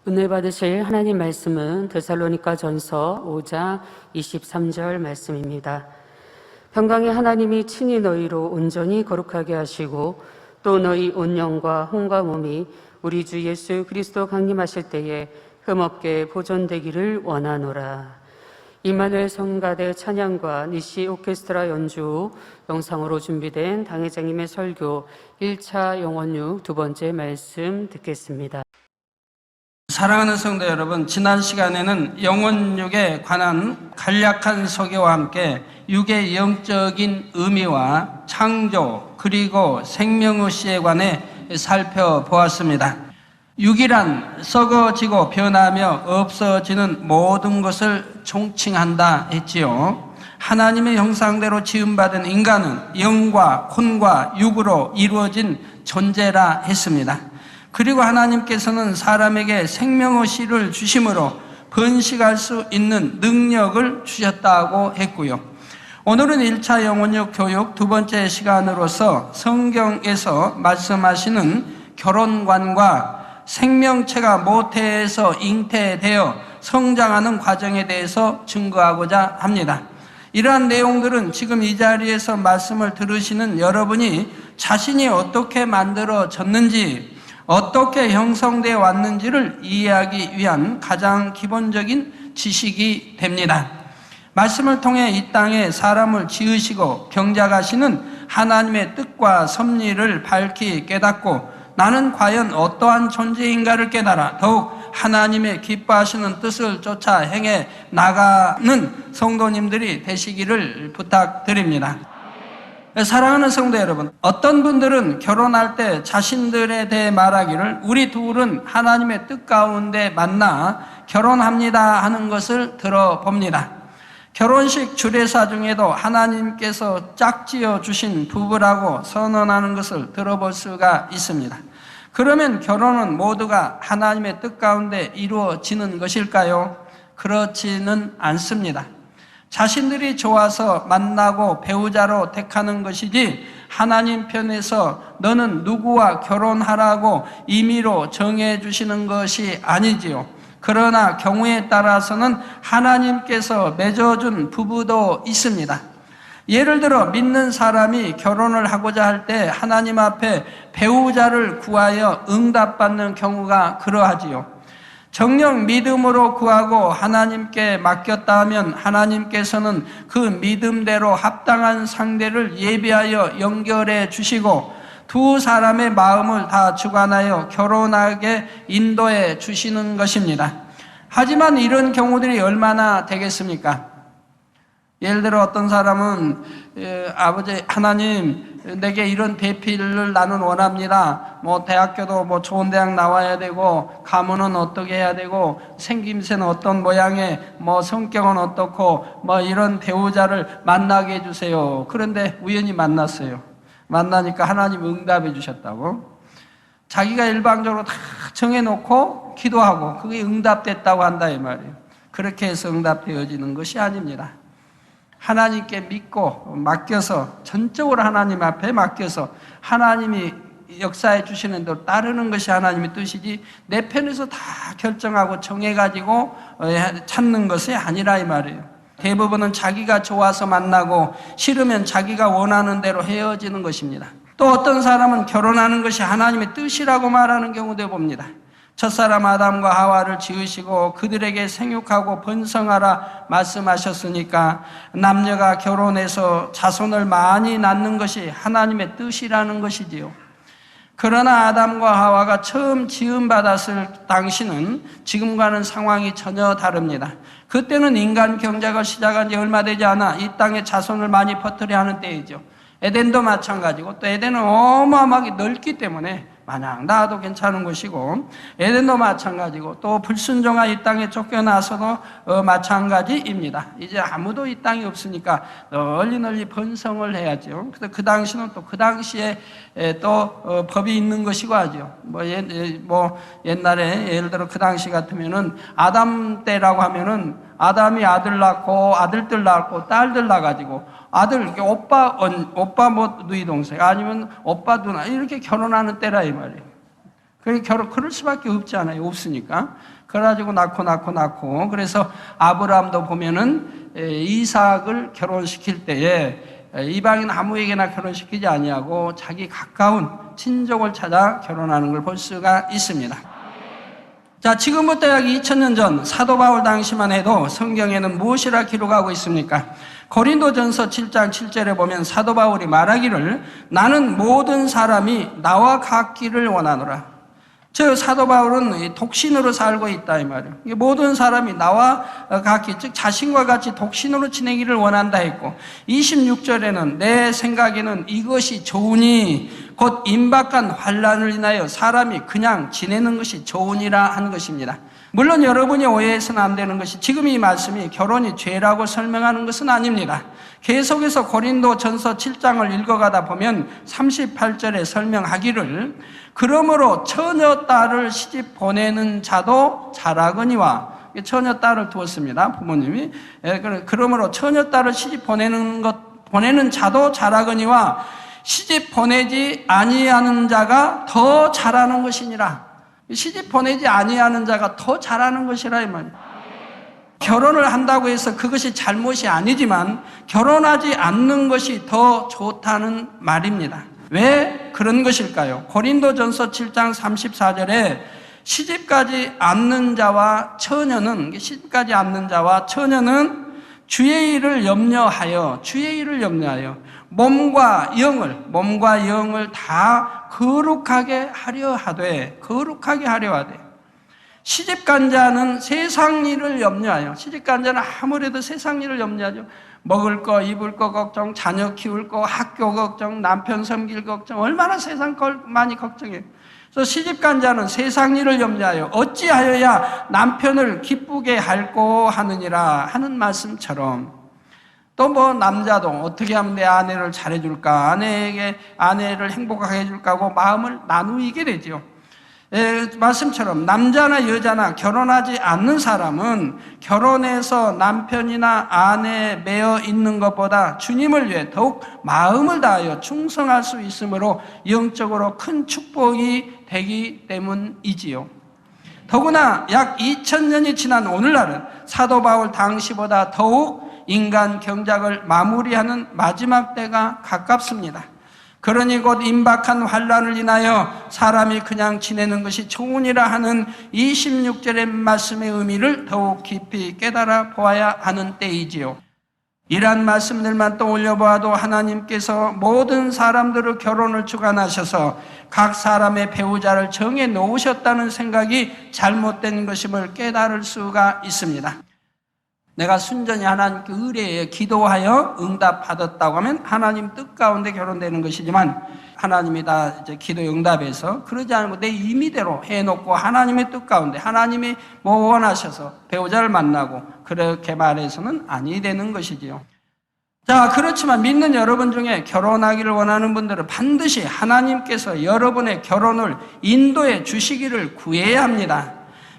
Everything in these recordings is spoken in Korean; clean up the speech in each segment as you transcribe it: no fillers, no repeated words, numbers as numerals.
오늘 받으실 하나님 말씀은 데살로니가전서 5장 23절 말씀입니다. 평강의 하나님이 친히 너희로 온전히 거룩하게 하시고 또 너희 온 영과 혼과 몸이 우리 주 예수 그리스도 강림하실 때에 흠없게 보존되기를 원하노라. 임마누엘 성가대 찬양과 니시 오케스트라 연주 후 영상으로 준비된 당회장님의 설교 1차 영원육 두 번째 말씀 듣겠습니다. 사랑하는 성도 여러분, 지난 시간에는 영혼육에 관한 간략한 소개와 함께 육의 영적인 의미와 창조 그리고 생명의식에 관해 살펴보았습니다. 육이란 썩어지고 변하며 없어지는 모든 것을 총칭한다 했지요. 하나님의 형상대로 지음받은 인간은 영과 혼과 육으로 이루어진 존재라 했습니다. 그리고 하나님께서는 사람에게 생명의 씨를 주심으로 번식할 수 있는 능력을 주셨다고 했고요. 오늘은 1차 영혼육 교육 두 번째 시간으로서 성경에서 말씀하시는 결혼관과 생명체가 모태에서 잉태되어 성장하는 과정에 대해서 증거하고자 합니다. 이러한 내용들은 지금 이 자리에서 말씀을 들으시는 여러분이 자신이 어떻게 만들어졌는지, 어떻게 형성되어 왔는지를 이해하기 위한 가장 기본적인 지식이 됩니다. 말씀을 통해 이 땅에 사람을 지으시고 경작하시는 하나님의 뜻과 섭리를 밝히 깨닫고 나는 과연 어떠한 존재인가를 깨달아 더욱 하나님의 기뻐하시는 뜻을 쫓아 행해 나가는 성도님들이 되시기를 부탁드립니다. 사랑하는 성도 여러분, 어떤 분들은 결혼할 때 자신들에 대해 말하기를 우리 둘은 하나님의 뜻 가운데 만나 결혼합니다 하는 것을 들어봅니다. 결혼식 주례사 중에도 하나님께서 짝지어 주신 부부라고 선언하는 것을 들어볼 수가 있습니다. 그러면 결혼은 모두가 하나님의 뜻 가운데 이루어지는 것일까요? 그렇지는 않습니다. 자신들이 좋아서 만나고 배우자로 택하는 것이지 하나님 편에서 너는 누구와 결혼하라고 임의로 정해주시는 것이 아니지요. 그러나 경우에 따라서는 하나님께서 맺어준 부부도 있습니다. 예를 들어 믿는 사람이 결혼을 하고자 할 때 하나님 앞에 배우자를 구하여 응답받는 경우가 그러하지요. 정녕 믿음으로 구하고 하나님께 맡겼다 하면 하나님께서는 그 믿음대로 합당한 상대를 예비하여 연결해 주시고 두 사람의 마음을 다 주관하여 결혼하게 인도해 주시는 것입니다. 하지만 이런 경우들이 얼마나 되겠습니까? 예를 들어 어떤 사람은 아버지 하나님 내게 이런 배필을 나는 원합니다. 대학교도 좋은 대학 나와야 되고 가문은 어떻게 해야 되고 생김새는 어떤 모양의 성격은 어떻고 이런 배우자를 만나게 해주세요. 그런데 우연히 만났어요. 만나니까 하나님 응답해 주셨다고. 자기가 일방적으로 다 정해놓고 기도하고 그게 응답됐다고 한다 이 말이에요. 그렇게 해서 응답되어지는 것이 아닙니다. 하나님께 믿고 맡겨서 전적으로 하나님 앞에 맡겨서 하나님이 역사해 주시는 대로 따르는 것이 하나님의 뜻이지 내 편에서 다 결정하고 정해가지고 찾는 것이 아니라 이 말이에요. 대부분은 자기가 좋아서 만나고 싫으면 자기가 원하는 대로 헤어지는 것입니다. 또 어떤 사람은 결혼하는 것이 하나님의 뜻이라고 말하는 경우도 봅니다. 첫사람 아담과 하와를 지으시고 그들에게 생육하고 번성하라 말씀하셨으니까 남녀가 결혼해서 자손을 많이 낳는 것이 하나님의 뜻이라는 것이지요. 그러나 아담과 하와가 처음 지음받았을 당시는 지금과는 상황이 전혀 다릅니다. 그때는 인간 경작을 시작한 지 얼마 되지 않아 이 땅에 자손을 많이 퍼뜨려 하는 때이죠. 에덴도 마찬가지고 또 에덴은 어마어마하게 넓기 때문에 마냥 나도 괜찮은 것이고 에덴도 마찬가지고 또 불순종한 이 땅에 쫓겨나서도 마찬가지입니다. 이제 아무도 이 땅에 없으니까 널리 번성을 해야죠. 그래서 그 당시는 또 그 당시에 또 법이 있는 것이고 하죠. 옛날에 예를 들어 그 당시 같으면은 아담 때라고 하면은 아담이 아들 낳고 아들들 낳고 딸들 낳아가지고 아들 오빠 누이 동생 아니면 오빠 누나 이렇게 결혼하는 때라 이 말이에요. 그럴 수밖에 없잖아요. 없으니까. 그래가지고 낳고. 그래서 아브라함도 보면은 이삭을 결혼시킬 때에 이방인 아무에게나 결혼시키지 아니하고 자기 가까운 친족을 찾아 결혼하는 걸 볼 수가 있습니다. 자, 지금부터 약 2000년 전 사도 바울 당시만 해도 성경에는 무엇이라 기록하고 있습니까? 고린도전서 7장 7절에 보면 사도 바울이 말하기를 나는 모든 사람이 나와 같기를 원하노라. 저 사도 바울은 독신으로 살고 있다 이 말이에요. 모든 사람이 나와 같기, 즉 자신과 같이 독신으로 지내기를 원한다 했고 26절에는 내 생각에는 이것이 좋으니 곧 임박한 환난을 인하여 사람이 그냥 지내는 것이 좋으니라 한 것입니다. 물론 여러분이 오해해서는 안 되는 것이 지금 이 말씀이 결혼이 죄라고 설명하는 것은 아닙니다. 계속해서 고린도전서 7장을 읽어가다 보면 38절에 설명하기를 그러므로 처녀딸을 시집 보내는 자도 잘하거니와 처녀 딸을 두었습니다. 부모님이. 그러므로 처녀 딸을 시집 보내는 자도 잘하거니와 시집 보내지 아니하는 자가 더 잘하는 것이니라. 시집 보내지 아니하는 자가 더 잘하는 것이라 이 말이에요. 결혼을 한다고 해서 그것이 잘못이 아니지만 결혼하지 않는 것이 더 좋다는 말입니다. 왜 그런 것일까요? 고린도전서 7장 34절에 시집가지 않는 자와 처녀는 주의 일을 염려하여 몸과 영을 다 거룩하게 하려 하되 시집간 자는 세상 일을 염려하여 시집간 자는 아무래도 세상 일을 염려하죠. 먹을 거, 입을 거 걱정, 자녀 키울 거, 학교 걱정, 남편 섬길 걱정, 얼마나 세상 걸 많이 걱정해요. 그래서 시집간 자는 세상 일을 염려하여 어찌하여야 남편을 기쁘게 할꼬 하느니라 하는 말씀처럼 또 남자도 어떻게 하면 내 아내를 잘해줄까, 아내를 행복하게 해줄까 하고 마음을 나누게 되죠. 말씀처럼 남자나 여자나 결혼하지 않는 사람은 결혼해서 남편이나 아내에 매여 있는 것보다 주님을 위해 더욱 마음을 다하여 충성할 수 있으므로 영적으로 큰 축복이 되기 때문이지요. 더구나 약 2000년이 지난 오늘날은 사도 바울 당시보다 더욱 인간 경작을 마무리하는 마지막 때가 가깝습니다. 그러니 곧 임박한 환난을 인하여 사람이 그냥 지내는 것이 좋으니라 하는 26절의 말씀의 의미를 더욱 깊이 깨달아 보아야 하는 때이지요. 이러한 말씀들만 떠올려 보아도 하나님께서 모든 사람들의 결혼을 주관하셔서 각 사람의 배우자를 정해 놓으셨다는 생각이 잘못된 것임을 깨달을 수가 있습니다. 내가 순전히 하나님께 의뢰해 기도하여 응답받았다고 하면 하나님 뜻 가운데 결혼되는 것이지만 하나님이 다 이제 기도 응답해서 그러지 않고 내 임의대로 해놓고 하나님의 뜻 가운데 하나님이 원하셔서 배우자를 만나고 그렇게 말해서는 아니 되는 것이지요. 자, 그렇지만 믿는 여러분 중에 결혼하기를 원하는 분들은 반드시 하나님께서 여러분의 결혼을 인도해 주시기를 구해야 합니다.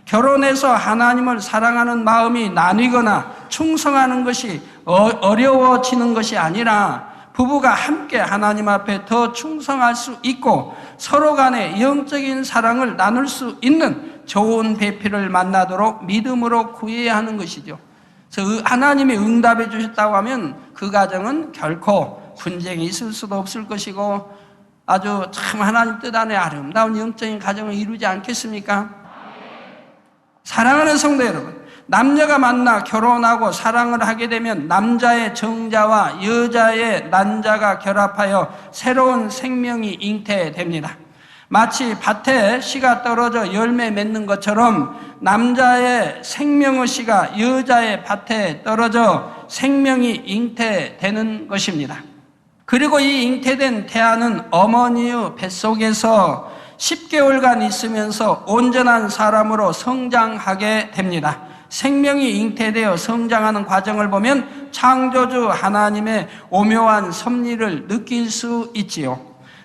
결혼해서 하나님을 사랑하는 마음이 나뉘거나 충성하는 것이 어려워지는 것이 아니라 부부가 함께 하나님 앞에 더 충성할 수 있고 서로 간에 영적인 사랑을 나눌 수 있는 좋은 배필을 만나도록 믿음으로 구해야 하는 것이죠. 그래서 하나님이 응답해 주셨다고 하면 그 가정은 결코 분쟁이 있을 수도 없을 것이고 아주 참 하나님 뜻 안에 아름다운 영적인 가정을 이루지 않겠습니까? 사랑하는 성도 여러분, 남녀가 만나 결혼하고 사랑을 하게 되면 남자의 정자와 여자의 난자가 결합하여 새로운 생명이 잉태됩니다. 마치 밭에 씨가 떨어져 열매 맺는 것처럼 남자의 생명의 씨가 여자의 밭에 떨어져 생명이 잉태되는 것입니다. 그리고 이 잉태된 태아는 어머니의 뱃속에서 10개월간 있으면서 온전한 사람으로 성장하게 됩니다. 생명이 잉태되어 성장하는 과정을 보면 창조주 하나님의 오묘한 섭리를 느낄 수 있지요.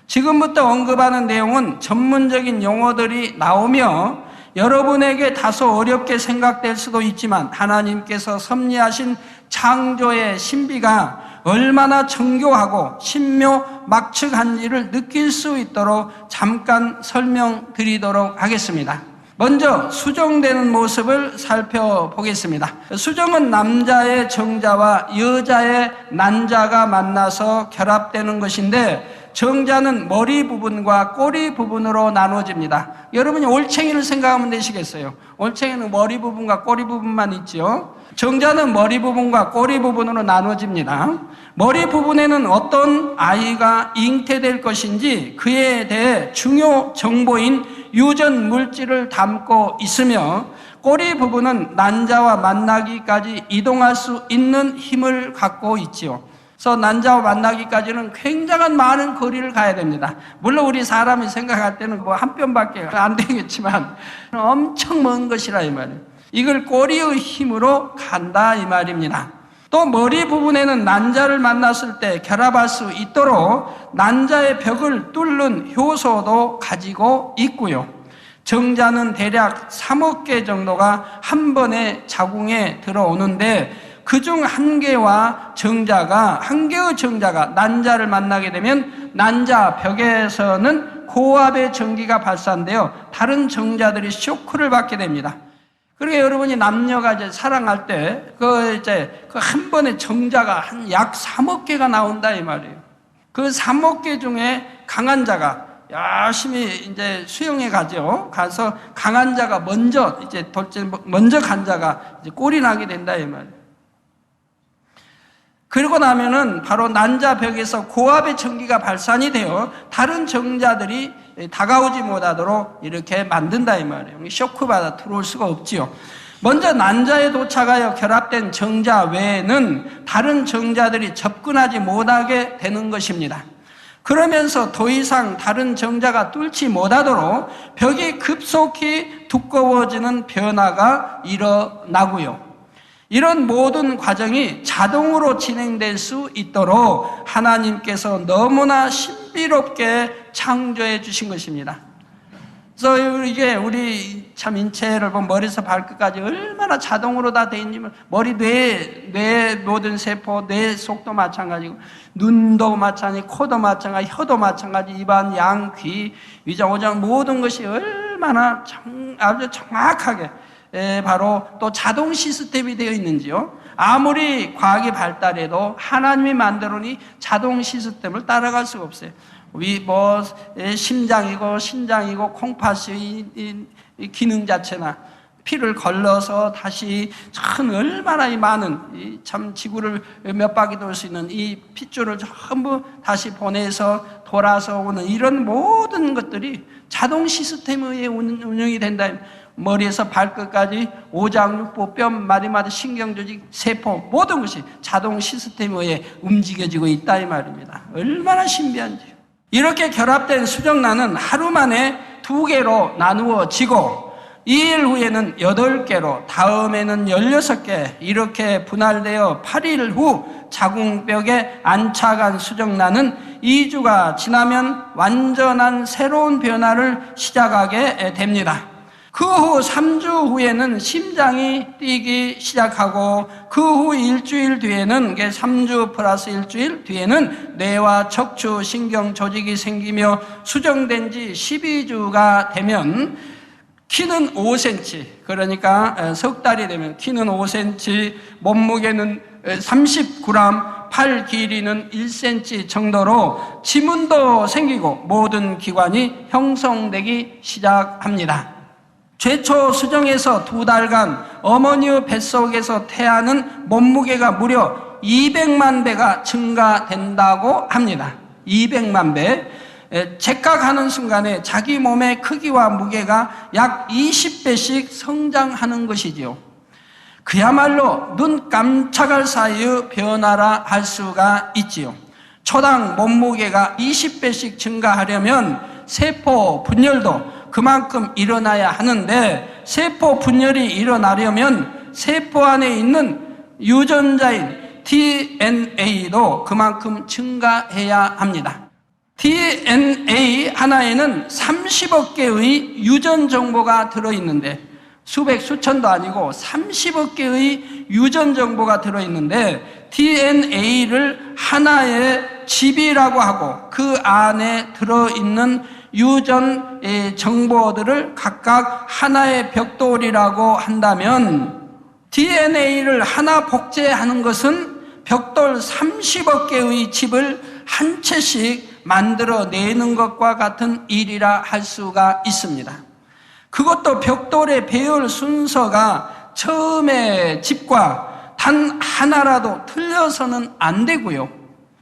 지금부터 언급하는 내용은 전문적인 용어들이 나오며 여러분에게 다소 어렵게 생각될 수도 있지만 하나님께서 섭리하신 창조의 신비가 얼마나 정교하고 신묘막측한지를 느낄 수 있도록 잠깐 설명드리도록 하겠습니다. 먼저 수정되는 모습을 살펴보겠습니다. 수정은 남자의 정자와 여자의 난자가 만나서 결합되는 것인데, 정자는 머리 부분과 꼬리 부분으로 나눠집니다. 여러분이 올챙이를 생각하면 되시겠어요? 올챙이는 머리 부분과 꼬리 부분만 있죠. 정자는 머리 부분과 꼬리 부분으로 나눠집니다. 머리 부분에는 어떤 아이가 잉태될 것인지 그에 대해 중요 정보인 유전 물질을 담고 있으며, 꼬리 부분은 난자와 만나기까지 이동할 수 있는 힘을 갖고 있지요. 그래서 난자와 만나기까지는 굉장한 많은 거리를 가야 됩니다. 물론 우리 사람이 생각할 때는 뭐 한 뼘밖에 안 되겠지만 엄청 먼 것이라 이 말이에요. 이걸 꼬리의 힘으로 간다 이 말입니다. 또 머리 부분에는 난자를 만났을 때 결합할 수 있도록 난자의 벽을 뚫는 효소도 가지고 있고요. 정자는 대략 3억 개 정도가 한 번에 자궁에 들어오는데, 그중 한 개의 정자가 난자를 만나게 되면 난자 벽에서는 고압의 전기가 발산되어 다른 정자들이 쇼크를 받게 됩니다. 그러니까 여러분이 남녀가 이제 사랑할 때 그 한 번에 정자가 한 약 3억 개가 나온다 이 말이에요. 그 3억 개 중에 강한 자가 열심히 이제 수영에 가서 강한 자가 먼저 간 자가 이제 꼴이 나게 된다 이 말이에요. 그러고 나면은 바로 난자 벽에서 고압의 전기가 발산이 되어 다른 정자들이 다가오지 못하도록 이렇게 만든다 이 말이에요. 쇼크받아 들어올 수가 없지요. 먼저 난자에 도착하여 결합된 정자 외에는 다른 정자들이 접근하지 못하게 되는 것입니다. 그러면서 더 이상 다른 정자가 뚫지 못하도록 벽이 급속히 두꺼워지는 변화가 일어나고요. 이런 모든 과정이 자동으로 진행될 수 있도록 하나님께서 너무나 신비롭게 창조해 주신 것입니다. 그래서 이게 우리 참 인체를 보면 머리에서 발끝까지 얼마나 자동으로 다 돼 있는지, 머리, 뇌 모든 세포, 뇌 속도 마찬가지고, 눈도 마찬가지, 코도 마찬가지, 혀도 마찬가지, 입안, 양, 귀, 위장, 오장 모든 것이 얼마나 아주 정확하게 바로 또 자동 시스템이 되어 있는지요. 아무리 과학이 발달해도 하나님이 만들어니 자동 시스템을 따라갈 수가 없어요. 심장이고 신장이고 콩팥이 이 기능 자체나 피를 걸러서 다시 참 얼마나 많은 참 지구를 몇 바퀴 돌 수 있는 이 핏줄을 전부 다시 보내서 돌아서 오는 이런 모든 것들이 자동 시스템에 의해 운영이 된다. 머리에서 발끝까지 오장육부, 뼈, 마디마디, 신경조직, 세포 모든 것이 자동 시스템에 의해 움직여지고 있다 이 말입니다. 얼마나 신비한지요. 이렇게 결합된 수정란은 하루 만에 2개로 나누어지고 2일 후에는 8개로, 다음에는 16개 이렇게 분할되어 8일 후 자궁벽에 안착한 수정란은 2주가 지나면 완전한 새로운 변화를 시작하게 됩니다. 그 후 3주 후에는 심장이 뛰기 시작하고, 그 후 일주일 뒤에는 3주 플러스 일주일 뒤에는 뇌와 척추 신경 조직이 생기며, 수정된 지 12주가 되면 키는 5cm, 그러니까 석 달이 되면 키는 5cm, 몸무게는 30g, 팔 길이는 1cm 정도로 지문도 생기고 모든 기관이 형성되기 시작합니다. 최초 수정에서 2달간 어머니의 뱃속에서 태아는 몸무게가 무려 200만 배가 증가된다고 합니다. 200만 배. 착각하는 순간에 자기 몸의 크기와 무게가 약 20배씩 성장하는 것이지요. 그야말로 눈 깜짝할 사이의 변화라 할 수가 있지요. 초당 몸무게가 20배씩 증가하려면 세포 분열도 그만큼 일어나야 하는데, 세포 분열이 일어나려면 세포 안에 있는 유전자인 DNA도 그만큼 증가해야 합니다. DNA 하나에는 30억 개의 유전 정보가 들어있는데, 수백, 수천도 아니고 30억 개의 유전 정보가 들어있는데 DNA를 하나의 집이라고 하고 그 안에 들어있는 유전 정보들을 각각 하나의 벽돌이라고 한다면 DNA를 하나 복제하는 것은 벽돌 30억 개의 집을 한 채씩 만들어내는 것과 같은 일이라 할 수가 있습니다. 그것도 벽돌의 배열 순서가 처음의 집과 단 하나라도 틀려서는 안 되고요.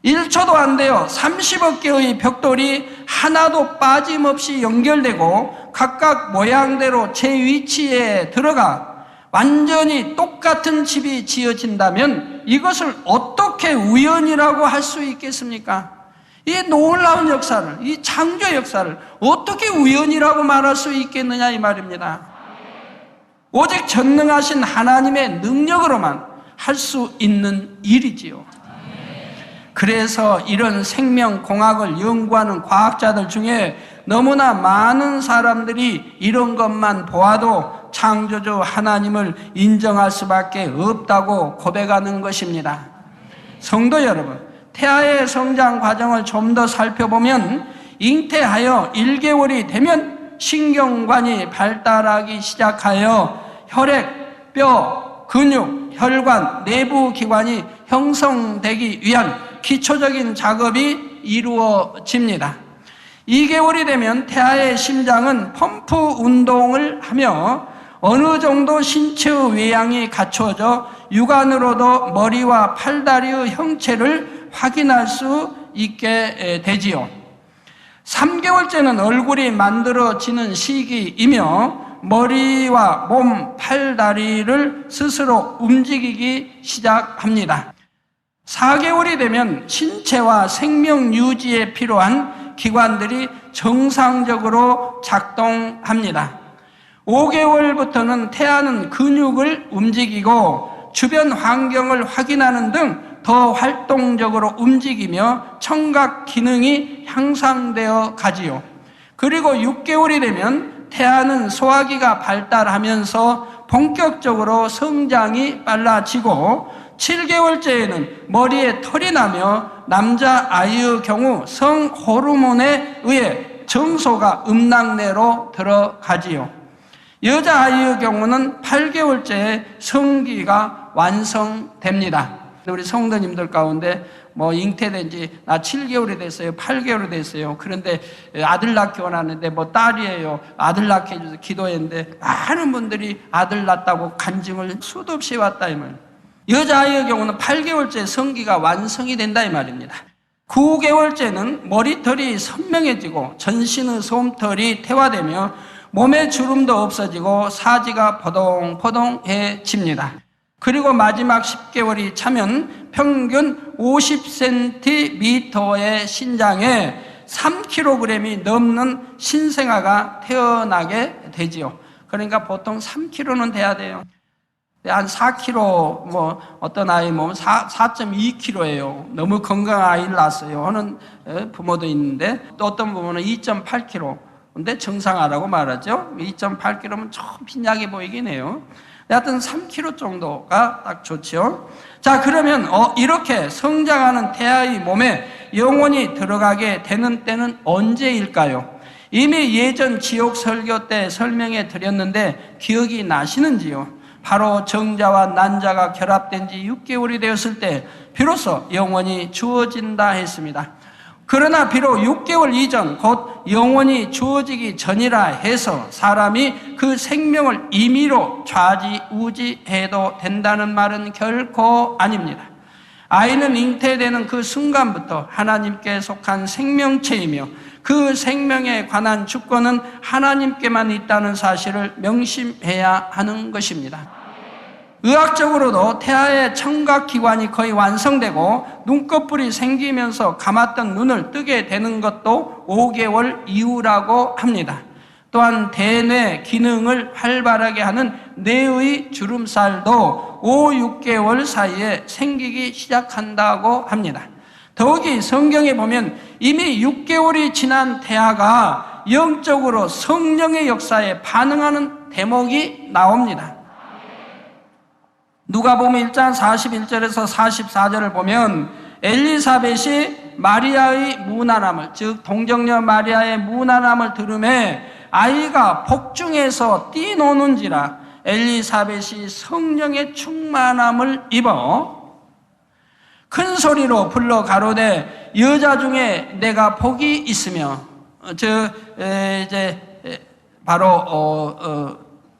1초도 안 돼요. 30억 개의 벽돌이 하나도 빠짐없이 연결되고 각각 모양대로 제 위치에 들어가 완전히 똑같은 집이 지어진다면 이것을 어떻게 우연이라고 할 수 있겠습니까? 이 놀라운 역사를, 이 창조 역사를 어떻게 우연이라고 말할 수 있겠느냐 이 말입니다. 오직 전능하신 하나님의 능력으로만 할 수 있는 일이지요. 그래서 이런 생명공학을 연구하는 과학자들 중에 너무나 많은 사람들이 이런 것만 보아도 창조주 하나님을 인정할 수밖에 없다고 고백하는 것입니다. 성도 여러분, 태아의 성장 과정을 좀 더 살펴보면 잉태하여 1개월이 되면 신경관이 발달하기 시작하여 혈액, 뼈, 근육, 혈관, 내부 기관이 형성되기 위한 기초적인 작업이 이루어집니다. 2개월이 되면 태아의 심장은 펌프 운동을 하며 어느 정도 신체의 외양이 갖추어져 육안으로도 머리와 팔다리의 형체를 확인할 수 있게 되지요. 3개월째는 얼굴이 만들어지는 시기이며 머리와 몸, 팔다리를 스스로 움직이기 시작합니다. 4개월이 되면 신체와 생명 유지에 필요한 기관들이 정상적으로 작동합니다. 5개월부터는 태아는 근육을 움직이고 주변 환경을 확인하는 등 더 활동적으로 움직이며 청각 기능이 향상되어 가지요. 그리고 6개월이 되면 태아는 소화기가 발달하면서 본격적으로 성장이 빨라지고 7개월째에는 머리에 털이 나며 남자아이의 경우 성호르몬에 의해 정소가 음낭내로 들어가지요. 여자아이의 경우는 8개월째에 성기가 완성됩니다. 우리 성도님들 가운데 잉태된 지 나 7개월이 됐어요, 8개월이 됐어요. 그런데 아들 낳기 원하는데 딸이에요, 아들 낳게 해줘서 기도했는데 많은 분들이 아들 낳았다고 간증을 수도 없이 왔다 이 말. 여자아이의 경우는 8개월째 성기가 완성이 된다 이 말입니다. 9개월째는 머리털이 선명해지고 전신의 솜털이 태화되며 몸의 주름도 없어지고 사지가 포동포동해집니다. 그리고 마지막 10개월이 차면 평균 50cm의 신장에 3kg이 넘는 신생아가 태어나게 되지요. 그러니까 보통 3kg는 돼야 돼요. 한 4kg, 어떤 아이 몸은 4.2kg예요. 너무 건강한 아이를 낳았어요 하는 부모도 있는데, 또 어떤 부모는 2.8kg. 근데 정상하라고 말하죠. 2.8kg면 좀 빈약해 보이긴 해요. 하여튼 3kg 정도가 딱 좋죠. 자, 그러면 이렇게 성장하는 태아의 몸에 영혼이 들어가게 되는 때는 언제일까요? 이미 예전 지옥 설교 때 설명해 드렸는데 기억이 나시는지요? 바로 정자와 난자가 결합된 지 6개월이 되었을 때 비로소 영혼이 주어진다 했습니다. 그러나 비록 6개월 이전 곧 영혼이 주어지기 전이라 해서 사람이 그 생명을 임의로 좌지우지해도 된다는 말은 결코 아닙니다. 아이는 잉태되는 그 순간부터 하나님께 속한 생명체이며 그 생명에 관한 주권은 하나님께만 있다는 사실을 명심해야 하는 것입니다. 의학적으로도 태아의 청각기관이 거의 완성되고 눈꺼풀이 생기면서 감았던 눈을 뜨게 되는 것도 5개월 이후라고 합니다. 또한 대뇌 기능을 활발하게 하는 뇌의 주름살도 5, 6개월 사이에 생기기 시작한다고 합니다. 더욱이 성경에 보면 이미 6개월이 지난 태아가 영적으로 성령의 역사에 반응하는 대목이 나옵니다. 누가복음 1장 41절에서 44절을 보면 엘리사벳이 마리아의 무난함을, 즉 동정녀 마리아의 무난함을 들음에 아이가 복중에서 뛰노는지라 엘리사벳이 성령의 충만함을 입어 큰 소리로 불러 가로되 여자 중에 내가 복이 있으며, 바로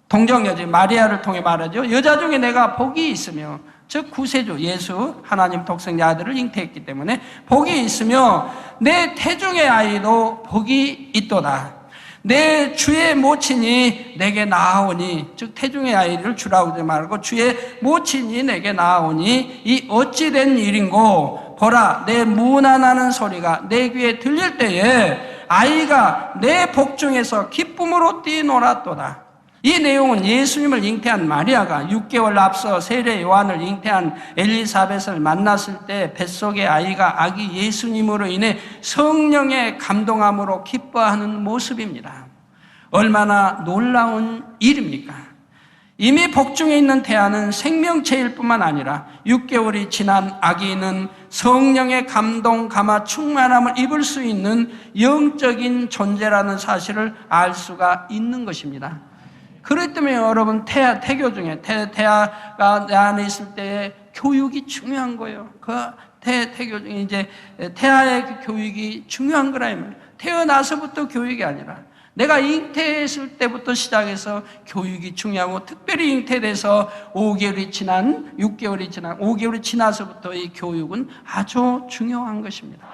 동정여지 마리아를 통해 말하죠. 여자 중에 내가 복이 있으며, 즉 구세주 예수 하나님 독생자 아들을 잉태했기 때문에 복이 있으며 내 태중의 아이도 복이 있도다. 내 주의 모친이 내게 나아오니, 즉 태중의 아이를 주라고 말고 주의 모친이 내게 나아오니 이 어찌된 일인고, 보라 내 무난하는 소리가 내 귀에 들릴 때에 아이가 내 복중에서 기쁨으로 뛰놀았도다. 이 내용은 예수님을 잉태한 마리아가 6개월 앞서 세례 요한을 잉태한 엘리사벳을 만났을 때 뱃속의 아이가 아기 예수님으로 인해 성령의 감동함으로 기뻐하는 모습입니다. 얼마나 놀라운 일입니까? 이미 복중에 있는 태아는 생명체일 뿐만 아니라 6개월이 지난 아기는 성령의 감동, 감화, 충만함을 입을 수 있는 영적인 존재라는 사실을 알 수가 있는 것입니다. 그렇기 때문에 여러분 태교 중에 태아가 내 안에 있을 때의 교육이 중요한 거예요. 그 태교 중에 이제 태아의 교육이 중요한 거라 이 말이에요. 태어나서부터 교육이 아니라 내가 잉태했을 때부터 시작해서 교육이 중요하고, 특별히 잉태돼서 6개월이 지나서부터 이 교육은 아주 중요한 것입니다.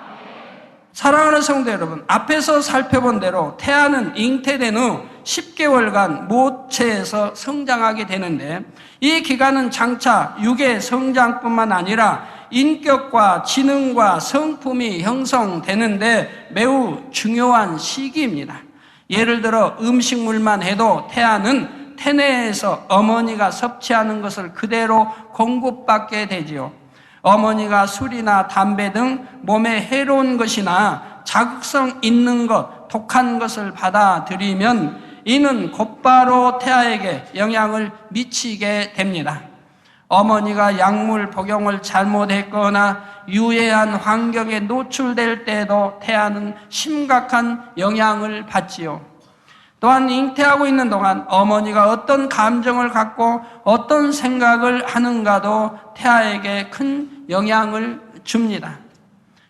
사랑하는 성도 여러분, 앞에서 살펴본 대로 태아는 잉태된 후 10개월간 모체에서 성장하게 되는데, 이 기간은 장차 육의 성장뿐만 아니라 인격과 지능과 성품이 형성되는데 매우 중요한 시기입니다. 예를 들어 음식물만 해도 태아는 태내에서 어머니가 섭취하는 것을 그대로 공급받게 되지요. 어머니가 술이나 담배 등 몸에 해로운 것이나 자극성 있는 것, 독한 것을 받아들이면 이는 곧바로 태아에게 영향을 미치게 됩니다. 어머니가 약물 복용을 잘못했거나 유해한 환경에 노출될 때에도 태아는 심각한 영향을 받지요. 또한 잉태하고 있는 동안 어머니가 어떤 감정을 갖고 어떤 생각을 하는가도 태아에게 큰 영향을 줍니다.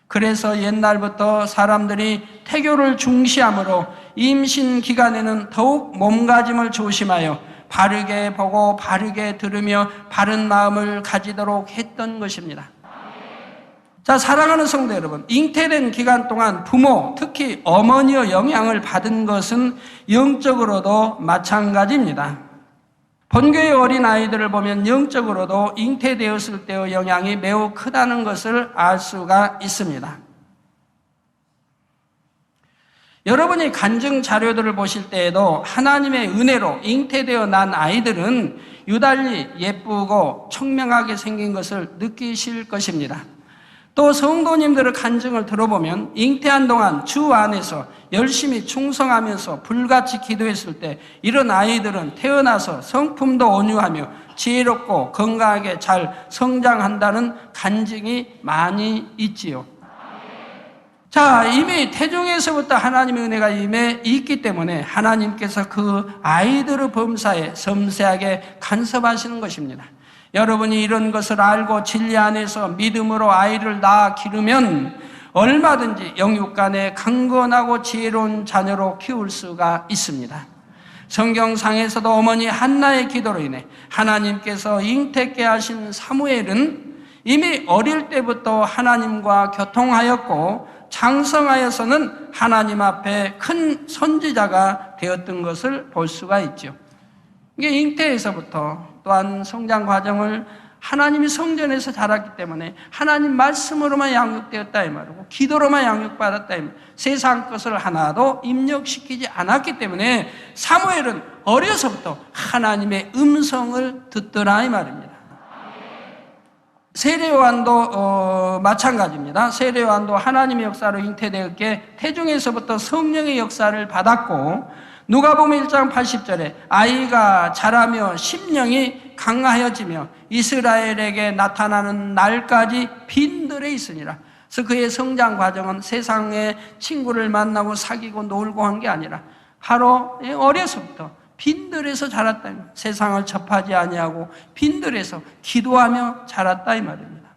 그래서 옛날부터 사람들이 태교를 중시하므로 임신 기간에는 더욱 몸가짐을 조심하여 바르게 보고 바르게 들으며 바른 마음을 가지도록 했던 것입니다. 자, 사랑하는 성도 여러분, 잉태된 기간 동안 부모, 특히 어머니의 영향을 받은 것은 영적으로도 마찬가지입니다. 본교의 어린아이들을 보면 영적으로도 잉태되었을 때의 영향이 매우 크다는 것을 알 수가 있습니다. 여러분이 간증 자료들을 보실 때에도 하나님의 은혜로 잉태되어 난 아이들은 유달리 예쁘고 청명하게 생긴 것을 느끼실 것입니다. 또 성도님들의 간증을 들어보면 잉태한 동안 주 안에서 열심히 충성하면서 불같이 기도했을 때 이런 아이들은 태어나서 성품도 온유하며 지혜롭고 건강하게 잘 성장한다는 간증이 많이 있지요. 자, 이미 태중에서부터 하나님의 은혜가 임해 있기 때문에 하나님께서 그 아이들의 범사에 섬세하게 간섭하시는 것입니다. 여러분이 이런 것을 알고 진리 안에서 믿음으로 아이를 낳아 기르면 얼마든지 영육간에 강건하고 지혜로운 자녀로 키울 수가 있습니다. 성경상에서도 어머니 한나의 기도로 인해 하나님께서 잉태케 하신 사무엘은 이미 어릴 때부터 하나님과 교통하였고 장성하여서는 하나님 앞에 큰 선지자가 되었던 것을 볼 수가 있죠. 이게 잉태에서부터 또한 성장 과정을 하나님이 성전에서 자랐기 때문에 하나님 말씀으로만 양육되었다 이 말이고 기도로만 양육받았다 이 말이고 세상 것을 하나도 입력시키지 않았기 때문에 사무엘은 어려서부터 하나님의 음성을 듣더라 이 말입니다. 세례요한도 마찬가지입니다. 세례요한도 하나님의 역사로 잉태되었기에 태중에서부터 성령의 역사를 받았고, 누가복음 1장 80절에 아이가 자라며 심령이 강하여지며 이스라엘에게 나타나는 날까지 빈들에 있으니라. 그래서 그의 성장 과정은 세상의 친구를 만나고 사귀고 놀고 한 게 아니라 바로 어려서부터 빈들에서 자랐다. 세상을 접하지 아니하고 빈들에서 기도하며 자랐다 이 말입니다.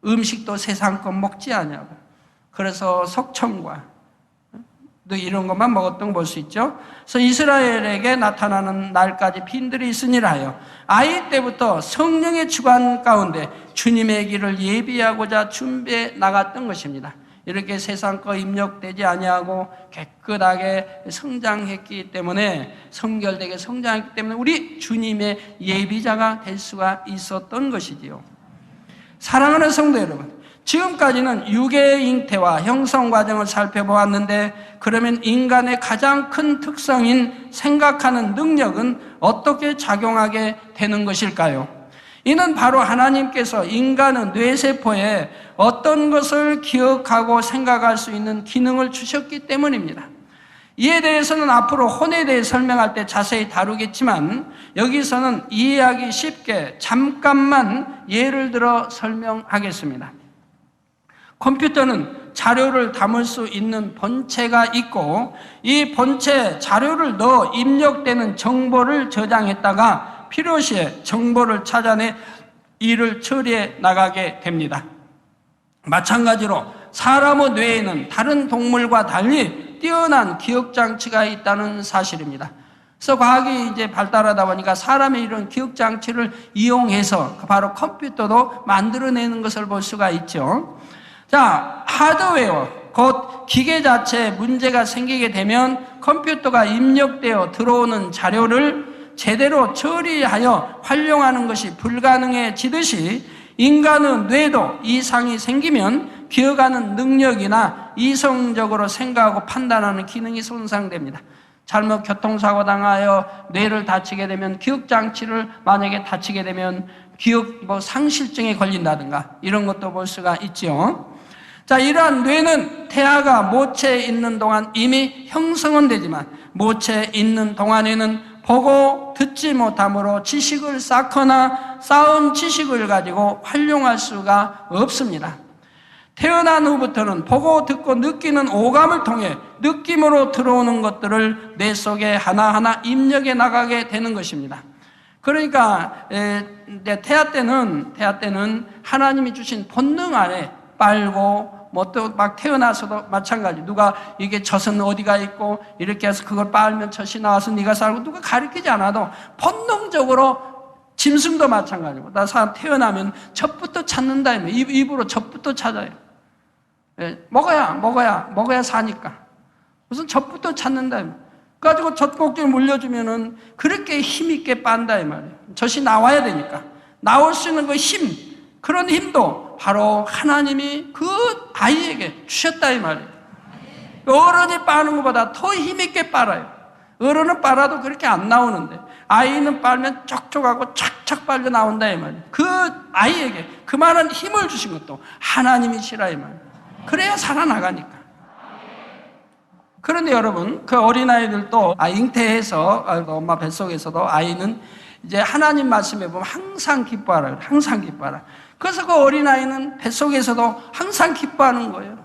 음식도 세상 것 먹지 아니하고, 그래서 석청과 또 이런 것만 먹었던 거 볼 수 있죠. 그래서 이스라엘에게 나타나는 날까지 빈들이 있으니라 하여 아이 때부터 성령의 주관 가운데 주님의 길을 예비하고자 준비해 나갔던 것입니다. 이렇게 세상 거 입력되지 아니하고 깨끗하게 성장했기 때문에, 성결되게 성장했기 때문에 우리 주님의 예비자가 될 수가 있었던 것이지요. 사랑하는 성도 여러분, 지금까지는 육의 잉태와 형성 과정을 살펴보았는데, 그러면 인간의 가장 큰 특성인 생각하는 능력은 어떻게 작용하게 되는 것일까요? 이는 바로 하나님께서 인간의 뇌세포에 어떤 것을 기억하고 생각할 수 있는 기능을 주셨기 때문입니다. 이에 대해서는 앞으로 혼에 대해 설명할 때 자세히 다루겠지만, 여기서는 이해하기 쉽게 잠깐만 예를 들어 설명하겠습니다. 컴퓨터는 자료를 담을 수 있는 본체가 있고, 이 본체에 자료를 넣어 입력되는 정보를 저장했다가 필요시에 정보를 찾아내 일을 처리해 나가게 됩니다. 마찬가지로 사람의 뇌에는 다른 동물과 달리 뛰어난 기억장치가 있다는 사실입니다. 그래서 과학이 이제 발달하다 보니까 사람의 이런 기억장치를 이용해서 바로 컴퓨터도 만들어내는 것을 볼 수가 있죠. 자, 하드웨어, 곧 기계 자체에 문제가 생기게 되면 컴퓨터가 입력되어 들어오는 자료를 제대로 처리하여 활용하는 것이 불가능해지듯이, 인간의 뇌도 이상이 생기면 기억하는 능력이나 이성적으로 생각하고 판단하는 기능이 손상됩니다. 잘못 교통사고 당하여 뇌를 다치게 되면, 기억장치를 만약에 다치게 되면 기억 상실증에 걸린다든가 이런 것도 볼 수가 있죠. 자, 이러한 뇌는 태아가 모체에 있는 동안 이미 형성은 되지만, 모체에 있는 동안에는 보고 듣지 못함으로 지식을 쌓거나 쌓은 지식을 가지고 활용할 수가 없습니다. 태어난 후부터는 보고 듣고 느끼는 오감을 통해 느낌으로 들어오는 것들을 뇌 속에 하나하나 입력해 나가게 되는 것입니다. 그러니까 태아 때는 하나님이 주신 본능 안에 빨고, 뭐 또 막 태어나서도 마찬가지, 누가 이게 젖은 어디가 있고 이렇게 해서 그걸 빨면 젖이 나와서 네가 살고, 누가 가르치지 않아도 본능적으로, 짐승도 마찬가지고, 나 사람 태어나면 젖부터 찾는다, 입으로 젖부터 찾아요. 먹어야 사니까 무슨 젖부터 찾는다. 가지고 젖꼭지를 물려주면은 그렇게 힘있게 빤다 이 말이에요. 젖이 나와야 되니까. 나올 수 있는 그 힘, 그런 힘도 바로 하나님이 그 아이에게 주셨다 이 말이에요. 어른이 빠는 것보다 더 힘있게 빨아요. 어른은 빨아도 그렇게 안 나오는데 아이는 빨면 촉촉하고 착착 빨려 나온다 이 말이에요. 그 아이에게 그만한 힘을 주신 것도 하나님이시라 이 말이에요. 그래야 살아나가니까. 그런데 여러분, 그 어린아이들도 잉태해서 엄마 뱃속에서도 아이는 이제 하나님 말씀에 보면 항상 기뻐하라, 항상 기뻐하라. 그래서 그 어린아이는 뱃속에서도 항상 기뻐하는 거예요.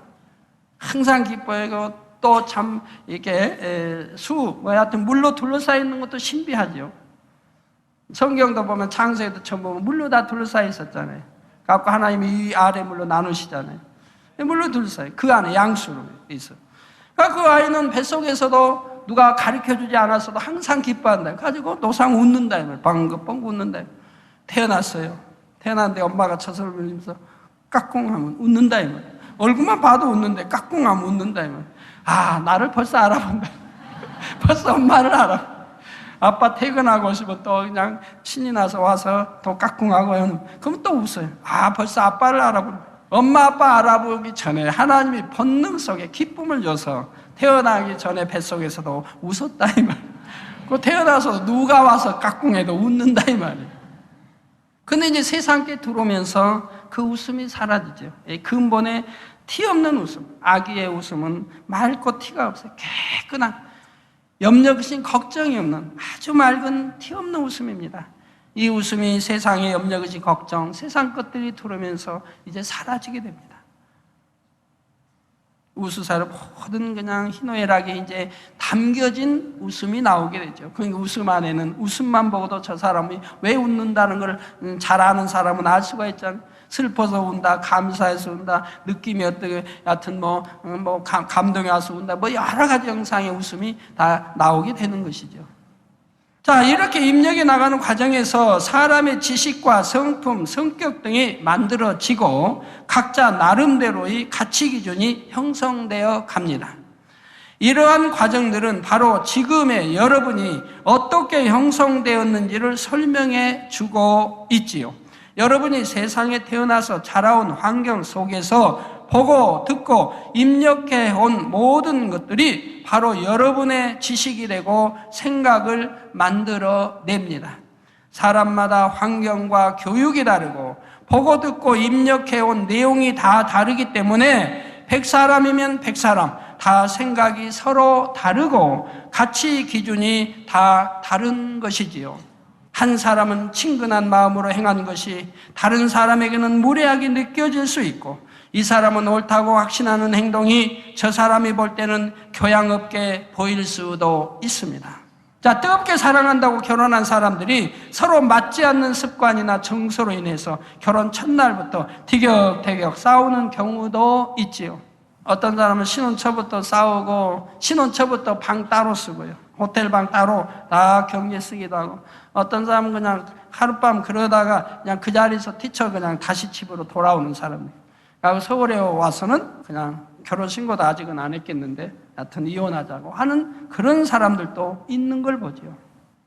항상 기뻐하고, 또 참 이렇게 하여튼 물로 둘러싸여 있는 것도 신비하죠. 성경도 보면 창세기도 처음 보면 물로 다 둘러싸여 있었잖아요. 갖고 하나님이 이 아래 물로 나누시잖아요. 물로 둘러싸여, 그 안에 양수로 있어. 그러니까 그 아이는 뱃속에서도 누가 가르쳐주지 않았어도 항상 기뻐한다. 가지고 노상 웃는다. 방긋방긋 웃는다. 태어났어요. 태어났는데 엄마가 젖을 물리면서 까꿍하면 웃는다. 얼굴만 봐도 웃는데 까꿍하면 웃는다. 아, 나를 벌써 알아본다. 벌써 엄마를 알아. 아빠 퇴근하고 싶으면 또 그냥 신이 나서 와서 또 까꿍하고, 그러면 또 웃어요. 아, 벌써 아빠를 알아본다. 엄마 아빠 알아보기 전에 하나님이 본능 속에 기쁨을 줘서 태어나기 전에 뱃속에서도 웃었다 이 말. 그 태어나서 누가 와서 까꿍해도 웃는다 이 말이에요. 근데 이제 세상에 들어오면서 그 웃음이 사라지죠. 근본에 티 없는 웃음, 아기의 웃음은 맑고 티가 없어요. 깨끗한, 염려 없이 걱정이 없는 아주 맑은 티 없는 웃음입니다. 이 웃음이 세상의 염려 없이 걱정, 세상 것들이 들어오면서 이제 사라지게 됩니다. 우수사를 모든 그냥 희노애락에 이제 담겨진 웃음이 나오게 되죠. 그러니까 웃음 안에는 웃음만 보고도 저 사람이 왜 웃는다는 걸 잘 아는 사람은 알 수가 있잖아요. 슬퍼서 운다, 감사해서 운다, 느낌이 어떻게, 여하튼 감동이 와서 운다, 여러 가지 형상의 웃음이 다 나오게 되는 것이죠. 자, 이렇게 입력해 나가는 과정에서 사람의 지식과 성품, 성격 등이 만들어지고 각자 나름대로의 가치 기준이 형성되어 갑니다. 이러한 과정들은 바로 지금의 여러분이 어떻게 형성되었는지를 설명해 주고 있지요. 여러분이 세상에 태어나서 자라온 환경 속에서 보고 듣고 입력해 온 모든 것들이 바로 여러분의 지식이 되고 생각을 만들어냅니다. 사람마다 환경과 교육이 다르고 보고 듣고 입력해 온 내용이 다 다르기 때문에 100사람이면 100사람 다 생각이 서로 다르고 가치 기준이 다 다른 것이지요. 한 사람은 친근한 마음으로 행한 것이 다른 사람에게는 무례하게 느껴질 수 있고, 이 사람은 옳다고 확신하는 행동이 저 사람이 볼 때는 교양 없게 보일 수도 있습니다. 자, 뜨겁게 사랑한다고 결혼한 사람들이 서로 맞지 않는 습관이나 정서로 인해서 결혼 첫날부터 티격태격 싸우는 경우도 있지요. 어떤 사람은 신혼초부터 싸우고 신혼초부터 방 따로 쓰고요. 호텔방 따로 다 경계 쓰기도 하고, 어떤 사람은 그냥 하룻밤 그러다가 그냥 그 자리에서 뛰쳐 그냥 다시 집으로 돌아오는 사람들. 그리고 서울에 와서는 그냥 결혼신고도 아직은 안 했겠는데 여하튼 이혼하자고 하는 그런 사람들도 있는 걸 보죠.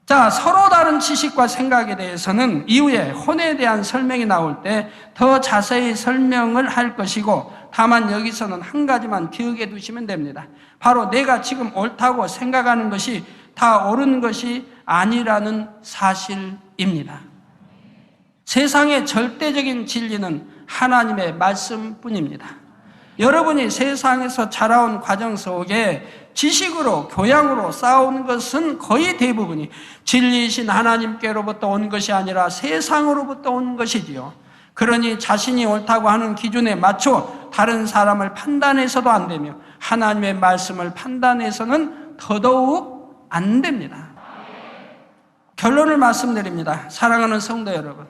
자, 서로 다른 지식과 생각에 대해서는 이후에 혼에 대한 설명이 나올 때 더 자세히 설명을 할 것이고, 다만 여기서는 한 가지만 기억해 두시면 됩니다. 바로 내가 지금 옳다고 생각하는 것이 다 옳은 것이 아니라는 사실입니다. 세상의 절대적인 진리는 하나님의 말씀뿐입니다. 여러분이 세상에서 자라온 과정 속에 지식으로, 교양으로 싸우는 것은 거의 대부분이 진리이신 하나님께로부터 온 것이 아니라 세상으로부터 온 것이지요. 그러니 자신이 옳다고 하는 기준에 맞춰 다른 사람을 판단해서도 안 되며 하나님의 말씀을 판단해서는 더더욱 안 됩니다. 결론을 말씀드립니다. 사랑하는 성도 여러분,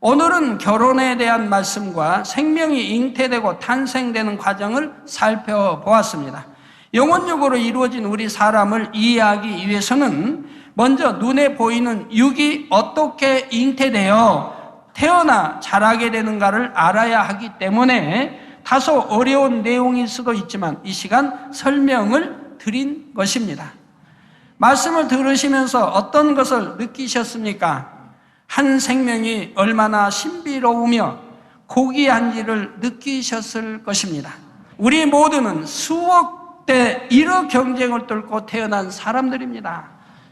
오늘은 결혼에 대한 말씀과 생명이 잉태되고 탄생되는 과정을 살펴보았습니다. 영혼육으로 이루어진 우리 사람을 이해하기 위해서는 먼저 눈에 보이는 육이 어떻게 잉태되어 태어나 자라게 되는가를 알아야 하기 때문에 다소 어려운 내용일 수도 있지만 이 시간 설명을 드린 것입니다. 말씀을 들으시면서 어떤 것을 느끼셨습니까? 한 생명이 얼마나 신비로우며 고귀한지를 느끼셨을 것입니다. 우리 모두는 수억 대 1억 경쟁을 뚫고 태어난 사람들입니다.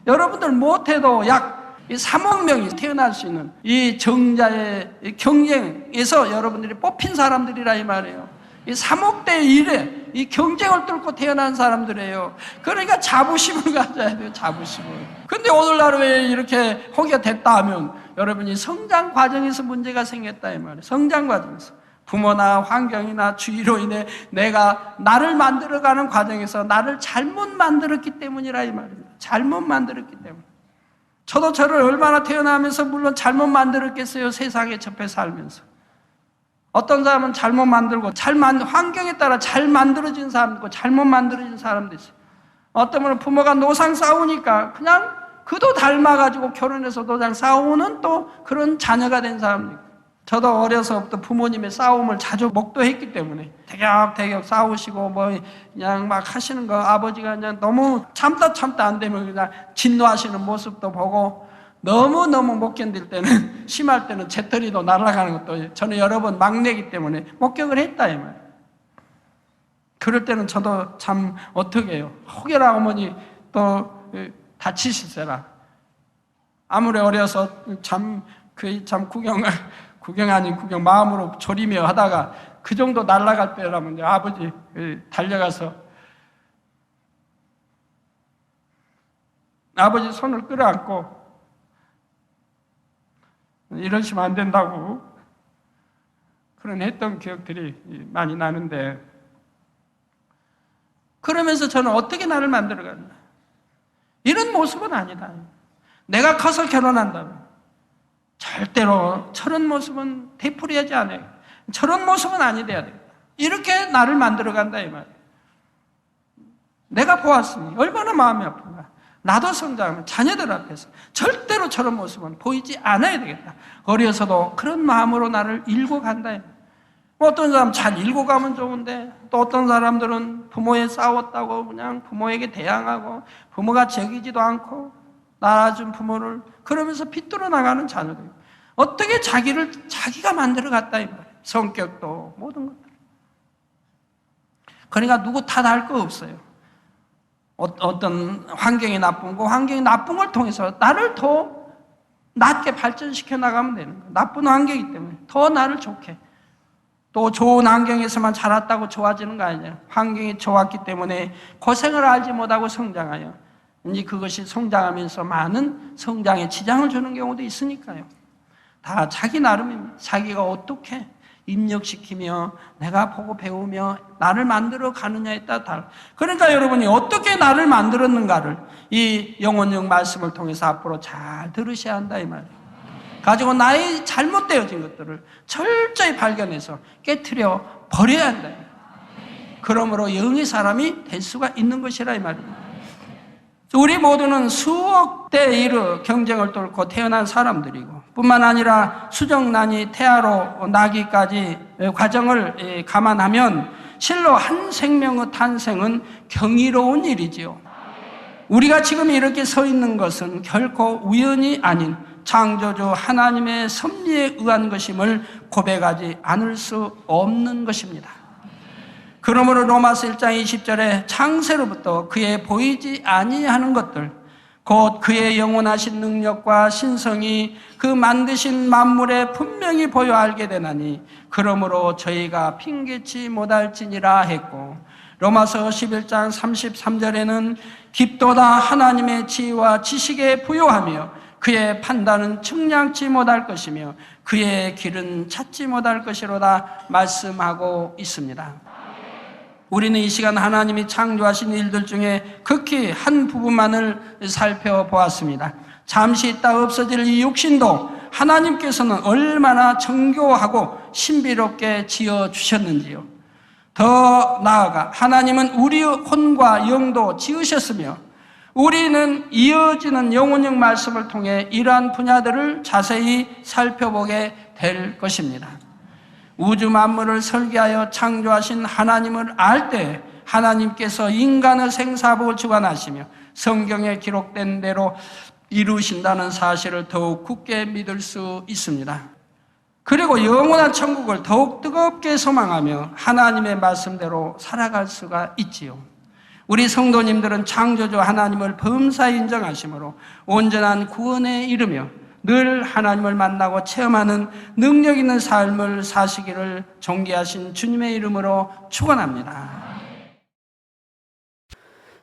여러분들 못해도 약 3억 명이 태어날 수 있는 이 정자의 경쟁에서 여러분들이 뽑힌 사람들이라 이 말이에요. 이 3억 대 1의 이 경쟁을 뚫고 태어난 사람들이에요. 그러니까 자부심을 가져야 돼요, 자부심을. 근데 오늘날 왜 이렇게 허기가 됐다 하면 여러분이 성장 과정에서 문제가 생겼다 이 말이에요. 성장 과정에서. 부모나 환경이나 주위로 인해 내가 나를 만들어가는 과정에서 나를 잘못 만들었기 때문이라 이 말입니다. 잘못 만들었기 때문에. 저도 저를 얼마나 태어나면서 물론 잘못 만들었겠어요. 세상에 접해 살면서. 어떤 사람은 잘못 만들고 환경에 따라 잘 만들어진 사람도 있고 잘못 만들어진 사람도 있어요. 어떤 분은 부모가 노상 싸우니까 그냥 그도 닮아가지고 결혼해서도 그냥 싸우는 또 그런 자녀가 된 사람도 있고, 저도 어려서부터 부모님의 싸움을 자주 목도했기 때문에 대격대격 싸우시고 그냥 막 하시는 거 아버지가 그냥 너무 참다 안 되면 그냥 진노하시는 모습도 보고, 너무너무 못 견딜 때는 심할 때는 재떨이도 날아가는 것도 저는 여러 번 막내기 때문에 목격을 했다 이 말. 그럴 때는 저도 참 어떻게 해요. 혹여라 어머니 또 다치실세라. 아무리 어려서 참 그 참 구경 아닌 구경 마음으로 졸이며 하다가 그 정도 날아갈 때라면 이제 아버지 달려가서 아버지 손을 끌어안고 이러시면 안 된다고 그런 했던 기억들이 많이 나는데, 그러면서 저는 어떻게 나를 만들어갔나, 이런 모습은 아니다. 내가 커서 결혼한다면 절대로 저런 모습은 되풀이하지 않아요. 저런 모습은 아니 돼야 된다. 이렇게 나를 만들어간다 이 말이에요. 내가 보았으니 얼마나 마음이 아픈가. 나도 성장하면 자녀들 앞에서 절대로 저런 모습은 보이지 않아야 되겠다. 어려서도 그런 마음으로 나를 일고 간다. 어떤 사람 잘 일고 가면 좋은데, 또 어떤 사람들은 부모에 싸웠다고 그냥 부모에게 대항하고 부모가 적이지도 않고 낳아준 부모를 그러면서 빗들어 나가는 자녀들. 어떻게 자기가 만들어 갔다 이 말이에요. 성격도 모든 것들. 그러니까 누구 탓할 거 없어요. 어떤 환경이 나쁜 거, 환경이 나쁜 걸 통해서 나를 더 낮게 발전시켜 나가면 되는 거예요. 나쁜 환경이기 때문에 더 나를 좋게. 또 좋은 환경에서만 자랐다고 좋아지는 거 아니에요. 환경이 좋았기 때문에 고생을 알지 못하고 성장하여 이제 그것이 성장하면서 많은 성장에 지장을 주는 경우도 있으니까요. 다 자기 나름입니다. 자기가 어떻게 입력시키며 내가 보고 배우며 나를 만들어 가느냐에 따라 다르. 그러니까 여러분이 어떻게 나를 만들었는가를 이 영혼육 말씀을 통해서 앞으로 잘 들으셔야 한다 이 말이에요. 가지고 나의 잘못되어진 것들을 철저히 발견해서 깨트려 버려야 한다. 그러므로 영의 사람이 될 수가 있는 것이라 이 말입니다. 우리 모두는 수억 대 이르 경쟁을 뚫고 태어난 사람들이고, 뿐만 아니라 수정란이 태아로 나기까지 과정을 감안하면 실로 한 생명의 탄생은 경이로운 일이지요. 우리가 지금 이렇게 서 있는 것은 결코 우연이 아닌 창조주 하나님의 섭리에 의한 것임을 고백하지 않을 수 없는 것입니다. 그러므로 로마서 1장 20절에 창세로부터 그의 보이지 아니하는 것들, 곧 그의 영원하신 능력과 신성이 그 만드신 만물에 분명히 보여 알게 되나니 그러므로 저희가 핑계치 못할지니라 했고, 로마서 11장 33절에는 깊도다 하나님의 지혜와 지식에 부요하며 그의 판단은 측량치 못할 것이며 그의 길은 찾지 못할 것이로다 말씀하고 있습니다. 우리는 이 시간 하나님이 창조하신 일들 중에 극히 한 부분만을 살펴보았습니다. 잠시 있다 없어질 이 육신도 하나님께서는 얼마나 정교하고 신비롭게 지어주셨는지요. 더 나아가 하나님은 우리의 혼과 영도 지으셨으며 우리는 이어지는 영혼적 말씀을 통해 이러한 분야들을 자세히 살펴보게 될 것입니다. 우주 만물을 설계하여 창조하신 하나님을 알 때 하나님께서 인간의 생사복을 주관하시며 성경에 기록된 대로 이루신다는 사실을 더욱 굳게 믿을 수 있습니다. 그리고 영원한 천국을 더욱 뜨겁게 소망하며 하나님의 말씀대로 살아갈 수가 있지요. 우리 성도님들은 창조주 하나님을 범사에 인정하심으로 온전한 구원에 이르며 늘 하나님을 만나고 체험하는 능력 있는 삶을 사시기를 존귀하신 주님의 이름으로 축원합니다.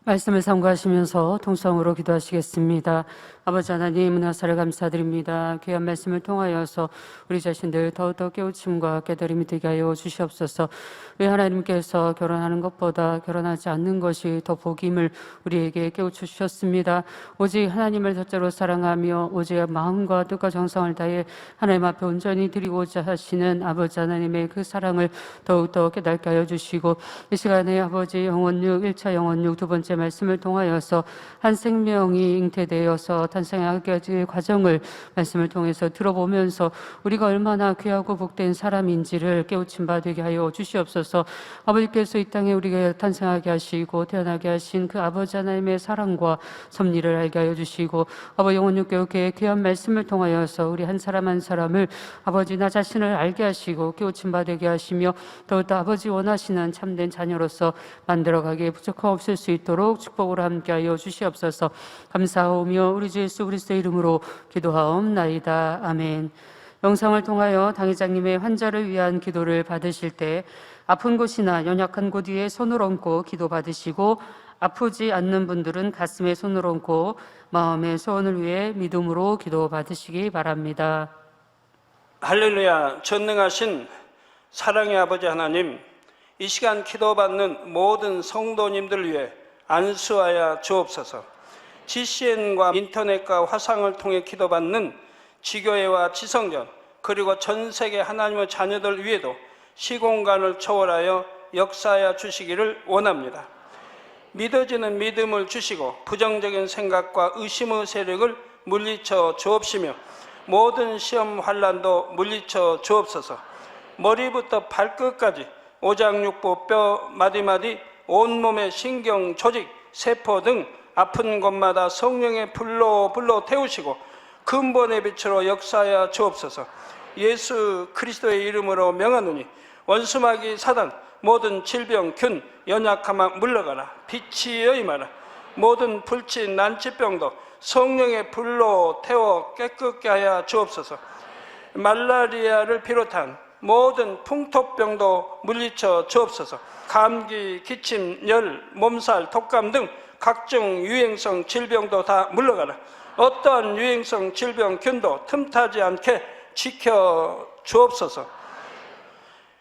말씀을 삼가하시면서 통성으로 기도하시겠습니다. 아버지 하나님, 은혜사를 감사드립니다. 귀한 말씀을 통하여서 우리 자신들 더욱더 깨우침과 깨달음이 되게 하여 주시옵소서. 왜 하나님께서 결혼하는 것보다 결혼하지 않는 것이 더 복임을 우리에게 깨우쳐 주셨습니다. 오직 하나님을 첫째로 사랑하며 오직 마음과 뜻과 정성을 다해 하나님 앞에 온전히 드리고자 하시는 아버지 하나님의 그 사랑을 더욱더 깨닫게 하여 주시고, 이 시간에 아버지 영혼육 1차 영혼육 두 번째 말씀을 통하여서 한 생명이 잉태되어서 탄생하기까지의 과정을 말씀을 통해서 들어보면서 우리가 얼마나 귀하고 복된 사람인지를 깨우침 바 되게 하여 주시옵소서. 아버지께서 이 땅에 우리가 탄생하게 하시고 태어나게 하신 그 아버지 하나님의 사랑과 섭리를 알게 하여 주시고, 아버지 영혼육 교육의 귀한 말씀을 통하여서 우리 한 사람 한 사람을 아버지 나 자신을 알게 하시고 깨우침 바 되게 하시며 더욱더 아버지 원하시는 참된 자녀로서 만들어가기에 부족함 없을 수 있도록 축복으로 함께하여 주시옵소서. 감사하오며 우리 주 예수 그리스도의 이름으로 기도하옵나이다. 아멘. 영상을 통하여 당회장님의 환자를 위한 기도를 받으실 때 아픈 곳이나 연약한 곳 위에 손을 얹고 기도 받으시고, 아프지 않는 분들은 가슴에 손을 얹고 마음의 소원을 위해 믿음으로 기도 받으시기 바랍니다. 할렐루야. 전능하신 사랑의 아버지 하나님, 이 시간 기도받는 모든 성도님들 위해 안수하여 주옵소서. GCN과 인터넷과 화상을 통해 기도받는 지교회와 지성전, 그리고 전 세계 하나님의 자녀들 위에도 시공간을 초월하여 역사하여 주시기를 원합니다. 믿어지는 믿음을 주시고 부정적인 생각과 의심의 세력을 물리쳐 주옵시며 모든 시험 환난도 물리쳐 주옵소서. 머리부터 발끝까지 오장육부 뼈 마디마디 온몸의 신경 조직 세포 등 아픈 곳마다 성령의 불로 태우시고 근본의 빛으로 역사하여 주옵소서. 예수 그리스도의 이름으로 명하노니 원수마귀 사단 모든 질병 균 연약함아 물러가라. 빛이여 임하라. 모든 불치 난치병도 성령의 불로 태워 깨끗게 하여 주옵소서. 말라리아를 비롯한 모든 풍토병도 물리쳐 주옵소서. 감기, 기침, 열, 몸살, 독감 등 각종 유행성 질병도 다 물러가라. 어떠한 유행성 질병 균도 틈타지 않게 지켜 주옵소서.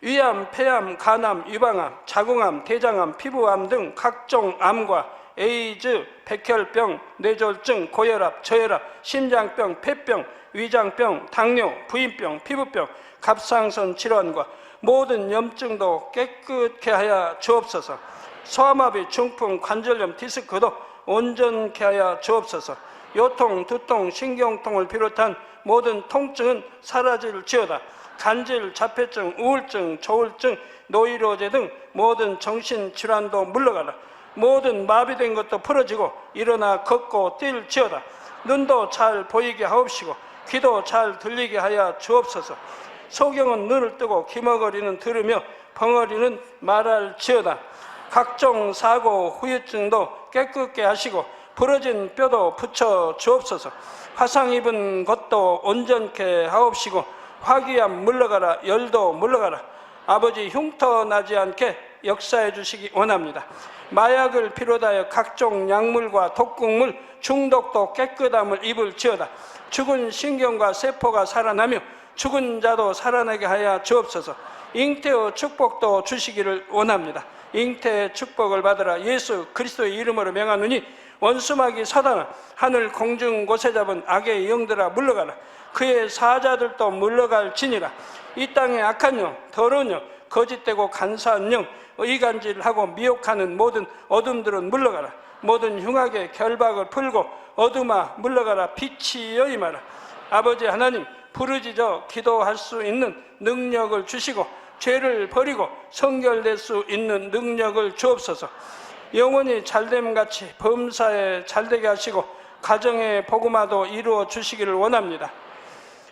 위암, 폐암, 간암, 유방암, 자궁암, 대장암, 피부암 등 각종 암과 에이즈, 백혈병, 뇌졸중, 고혈압, 저혈압, 심장병, 폐병, 위장병, 당뇨, 부인병, 피부병, 갑상선 질환과 모든 염증도 깨끗게 하여 주옵소서. 소아마비, 중풍, 관절염, 디스크도 온전케 하여 주옵소서. 요통, 두통, 신경통을 비롯한 모든 통증은 사라질지어다. 간질, 자폐증, 우울증, 조울증, 노이로제 등 모든 정신질환도 물러가라. 모든 마비된 것도 풀어지고 일어나 걷고 뛸지어다. 눈도 잘 보이게 하옵시고 귀도 잘 들리게 하여 주옵소서. 소경은 눈을 뜨고 기머거리는 들으며 벙어리는 말할지어다. 각종 사고, 후유증도 깨끗게 하시고 부러진 뼈도 붙여 주옵소서. 화상 입은 것도 온전케 하옵시고 화기암 물러가라. 열도 물러가라. 아버지 흉터 나지 않게 역사해 주시기 원합니다. 마약을 비롯하여 각종 약물과 독극물 중독도 깨끗함을 입을지어다. 죽은 신경과 세포가 살아나며 죽은 자도 살아나게 하여 주옵소서. 잉태의 축복도 주시기를 원합니다. 잉태의 축복을 받으라. 예수 그리스도의 이름으로 명하노니 원수마귀 사단아, 하늘 공중 곳에 잡은 악의 영들아 물러가라. 그의 사자들도 물러갈지니라. 이 땅의 악한 영, 더러운 영, 거짓되고 간사한 영, 이간질하고 미혹하는 모든 어둠들은 물러가라. 모든 흉악의 결박을 풀고 어둠아 물러가라. 빛이여 임하라. 아버지 하나님, 부르짖어 기도할 수 있는 능력을 주시고 죄를 버리고 성결될 수 있는 능력을 주옵소서. 영원히 잘됨같이 범사에 잘되게 하시고 가정의 복음화도 이루어 주시기를 원합니다.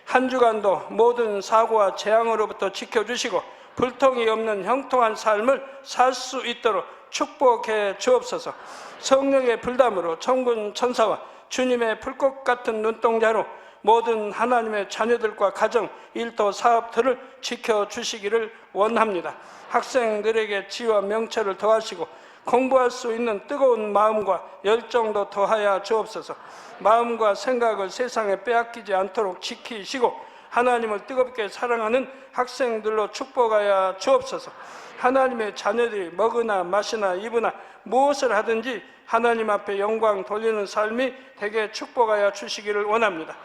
한 주간도 모든 사고와 재앙으로부터 지켜주시고 불통이 없는 형통한 삶을 살 수 있도록 축복해 주옵소서. 성령의 불담으로 천군 천사와 주님의 불꽃 같은 눈동자로 모든 하나님의 자녀들과 가정, 일터, 사업들을 지켜주시기를 원합니다. 학생들에게 지혜와 명철을 더하시고 공부할 수 있는 뜨거운 마음과 열정도 더하여 주옵소서. 마음과 생각을 세상에 빼앗기지 않도록 지키시고 하나님을 뜨겁게 사랑하는 학생들로 축복하여 주옵소서. 하나님의 자녀들이 먹으나 마시나 입으나 무엇을 하든지 하나님 앞에 영광 돌리는 삶이 되게 축복하여 주시기를 원합니다.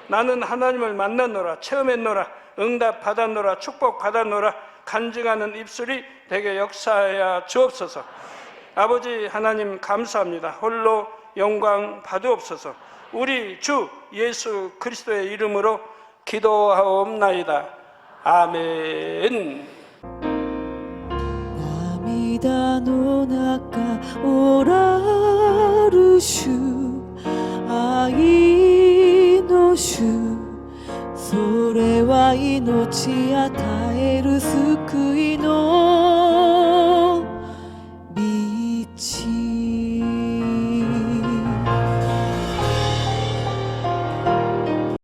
나는 하나님을 만났노라, 체험했노라, 응답 받았노라, 축복 받았노라 간증하는 입술이 되게 역사하여 주옵소서. 아버지 하나님 감사합니다. 홀로 영광 받으옵소서. 우리 주 예수 그리스도의 이름으로 기도하옵나이다. 아멘. 涙の中おらる主愛の主それは命与える救いの